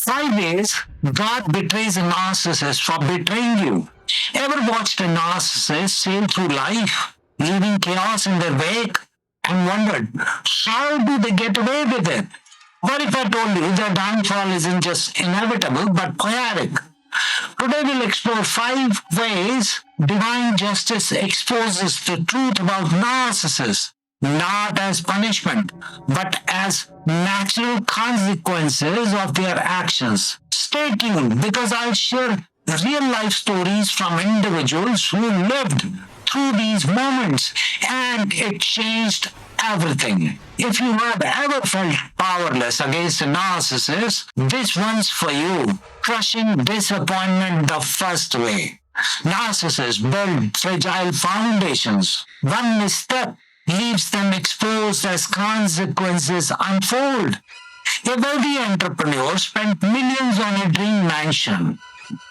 5 ways God betrays a narcissist for betraying you. Ever watched a narcissist sail through life, leaving chaos in their wake, and wondered, how do they get away with it? What if I told you their downfall isn't just inevitable but chaotic? Today we'll explore 5 ways divine justice exposes the truth about narcissists, not as punishment, but as natural consequences of their actions. Stay tuned because I'll share real life stories from individuals who lived through these moments and it changed everything. If you have ever felt powerless against a narcissist, this one's for you. Crushing disappointment the first way. Narcissists build fragile foundations. One misstep leaves them exposed as consequences unfold. A wealthy entrepreneur spent millions on a dream mansion,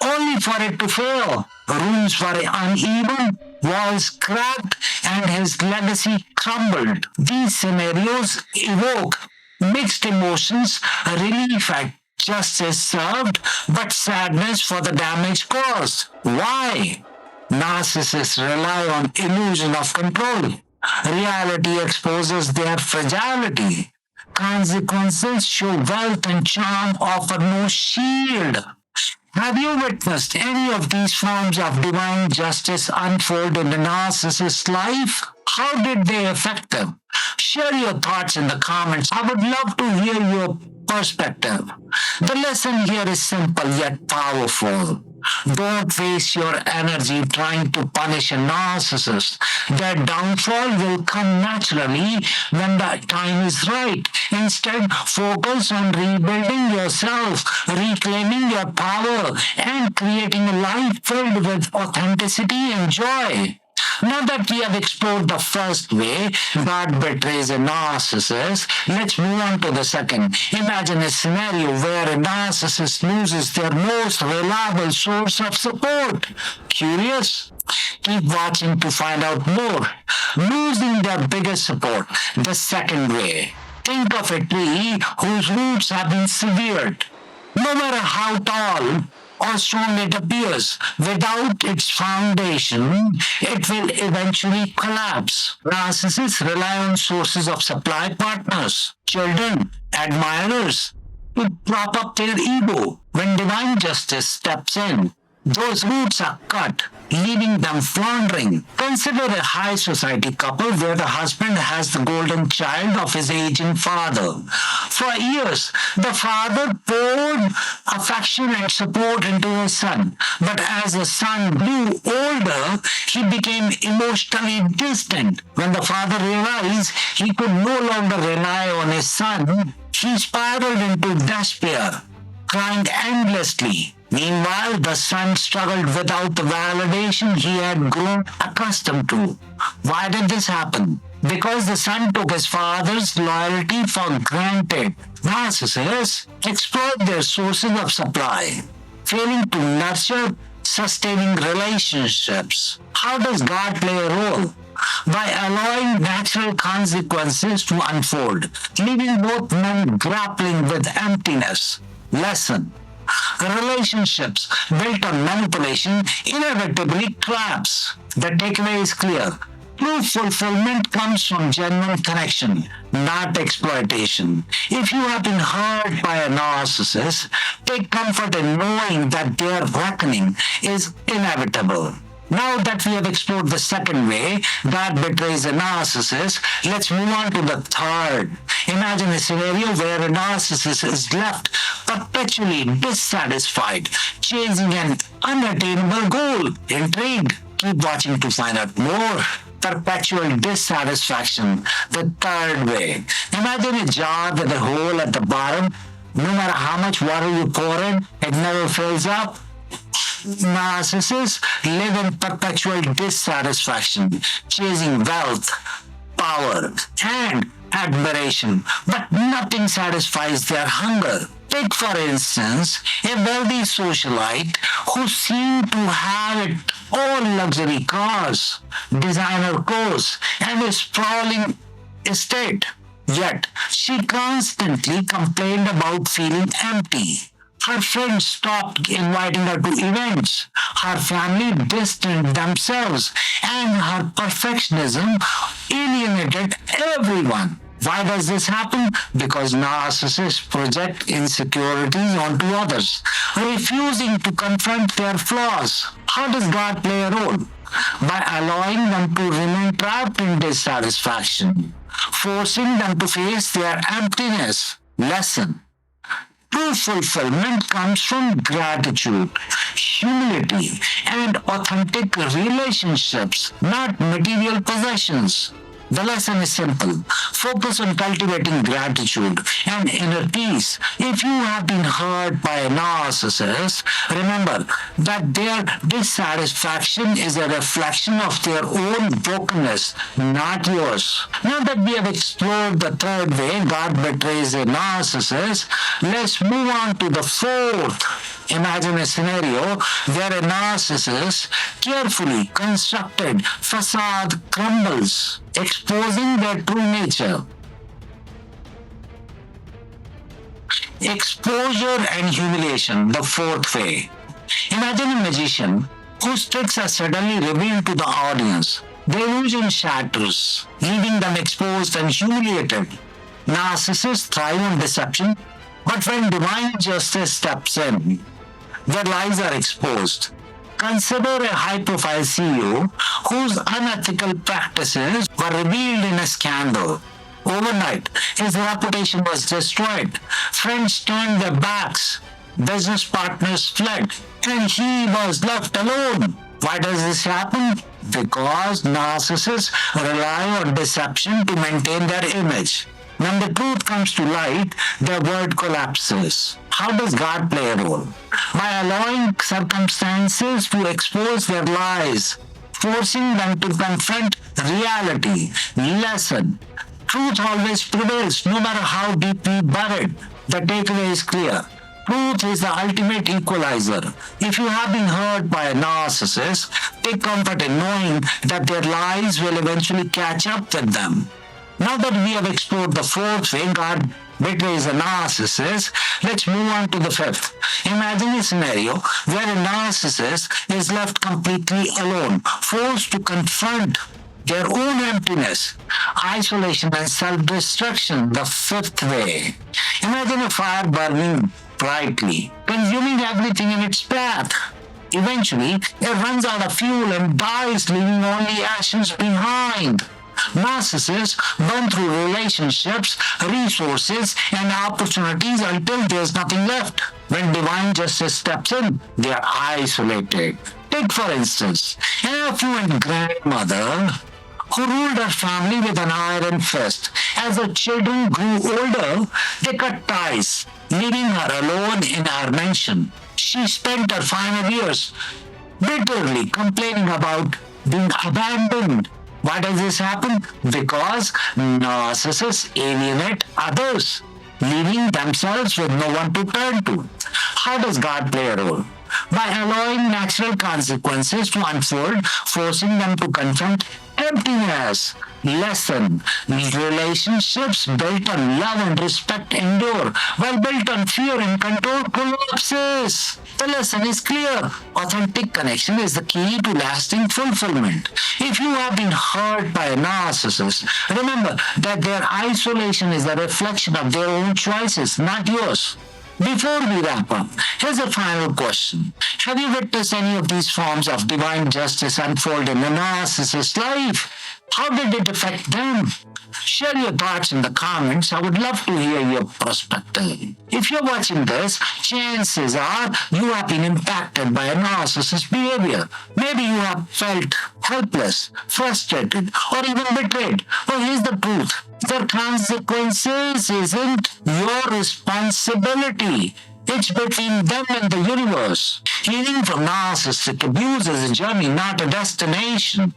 only for it to fail. Rooms were uneven, walls cracked, and his legacy crumbled. These scenarios evoke mixed emotions, relief at justice served, but sadness for the damage caused. Why? Narcissists rely on illusion of control. Reality exposes their fragility. Consequences show wealth and charm offer no shield. Have you witnessed any of these forms of divine justice unfold in a narcissist's life? How did they affect them? Share your thoughts in the comments. I would love to hear your perspective. The lesson here is simple yet powerful. Don't waste your energy trying to punish a narcissist. Their downfall will come naturally when the time is right. Instead, focus on rebuilding yourself, reclaiming your power, and creating a life filled with authenticity and joy. Now that we have explored the first way God betrays a narcissist, let's move on to the second. Imagine a scenario where a narcissist loses their most reliable source of support. Curious? Keep watching to find out more. Losing their biggest support. The second way. Think of a tree whose roots have been severed. No matter how tall or strong it appears, without its foundation, it will eventually collapse. Narcissists rely on sources of supply partners, children, admirers, to prop up their ego. When divine justice steps in, those roots are cut, leaving them floundering. Consider a high society couple where the husband has the golden child of his aging father. For years, the father poured affection and support into his son. But as the son grew older, he became emotionally distant. When the father realized he could no longer rely on his son, he spiraled into despair, crying endlessly. Meanwhile, the son struggled without the validation he had grown accustomed to. Why did this happen? Because the son took his father's loyalty for granted. Narcissists exploit their sources of supply, failing to nurture sustaining relationships. How does God play a role? By allowing natural consequences to unfold, leaving both men grappling with emptiness. Lesson. Relationships built on manipulation inevitably collapse. The takeaway is clear. True fulfillment comes from genuine connection, not exploitation. If you have been hurt by a narcissist, take comfort in knowing that their reckoning is inevitable. Now that we have explored the second way God betrays a narcissist, let's move on to the third. Imagine a scenario where a narcissist is left perpetually dissatisfied, chasing an unattainable goal. Intrigued? Keep watching to find out more. Perpetual dissatisfaction. The third way. Imagine a jar with a hole at the bottom. No matter how much water you pour in, it never fills up. Narcissists live in perpetual dissatisfaction, chasing wealth, power, and admiration, but nothing satisfies their hunger. Take, for instance, a wealthy socialite who seemed to have it all: luxury cars, designer clothes, and a sprawling estate. Yet, she constantly complained about feeling empty. Her friends stopped inviting her to events. Her family distanced themselves, and her perfectionism alienated everyone. Why does this happen? Because narcissists project insecurities onto others, refusing to confront their flaws. How does God play a role? By allowing them to remain trapped in dissatisfaction, forcing them to face their emptiness. Lesson. True fulfillment comes from gratitude, humility, and authentic relationships, not material possessions. The lesson is simple. Focus on cultivating gratitude and inner peace. If you have been hurt by a narcissist, remember that their dissatisfaction is a reflection of their own brokenness, not yours. Now that we have explored the third way God betrays a narcissist, let's move on to the fourth. Imagine a scenario where a narcissist carefully constructed facade crumbles, exposing their true nature. Exposure and humiliation, the fourth way. Imagine a magician whose tricks are suddenly revealed to the audience. The illusion shatters, leaving them exposed and humiliated. Narcissists thrive on deception, but when divine justice steps in, their lies are exposed. Consider a high-profile CEO whose unethical practices were revealed in a scandal. Overnight, his reputation was destroyed. Friends turned their backs. Business partners fled. And he was left alone. Why does this happen? Because narcissists rely on deception to maintain their image. When the truth comes to light, their world collapses. How does God play a role? By allowing circumstances to expose their lies, forcing them to confront reality. Lesson. Truth always prevails, no matter how deeply buried. The takeaway is clear. Truth is the ultimate equalizer. If you have been hurt by a narcissist, take comfort in knowing that their lies will eventually catch up with them. Now that we have explored the fourth way God betrays a narcissist, let's move on to the fifth. Imagine a scenario where a narcissist is left completely alone, forced to confront their own emptiness, isolation, and self-destruction, the fifth way. Imagine a fire burning brightly, consuming everything in its path. Eventually, it runs out of fuel and dies, leaving only ashes behind. Narcissists burn through relationships, resources, and opportunities until there's nothing left. When divine justice steps in, they are isolated. Take, for instance, an affluent grandmother who ruled her family with an iron fist. As her children grew older, they cut ties, leaving her alone in her mansion. She spent her final years bitterly complaining about being abandoned. Why does this happen? Because narcissists alienate others, leaving themselves with no one to turn to. How does God play a role? By allowing natural consequences to unfold, forcing them to confront emptiness. Lesson. Relationships built on love and respect endure, while built on fear and control collapses. The lesson is clear. Authentic connection is the key to lasting fulfillment. If you have been hurt by a narcissist, remember that their isolation is a reflection of their own choices, not yours. Before we wrap up, here's a final question. Have you witnessed any of these forms of divine justice unfold in a narcissist's life? How did it affect them? Share your thoughts in the comments. I would love to hear your perspective. If you're watching this, chances are you have been impacted by a narcissist's behavior. Maybe you have felt helpless, frustrated, or even betrayed. Well, here's the truth. Their consequences isn't your responsibility. It's between them and the universe. Healing from narcissistic abuse is a journey, not a destination.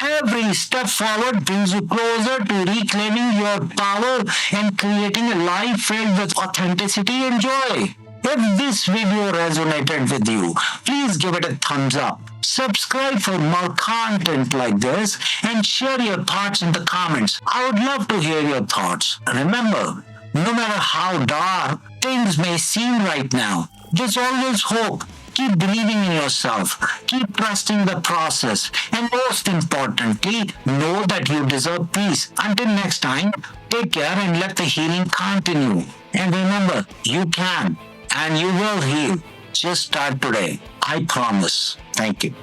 Every step forward brings you closer to reclaiming your power and creating a life filled with authenticity and joy. If this video resonated with you, please give it a thumbs up. Subscribe for more content like this and share your thoughts in the comments. I would love to hear your thoughts. Remember, no matter how dark things may seem right now, There's always hope. Keep believing in yourself. Keep trusting the process. And most importantly, know that you deserve peace. Until next time, take care and let the healing continue. And remember, you can and you will heal. Just start today. I promise. Thank you.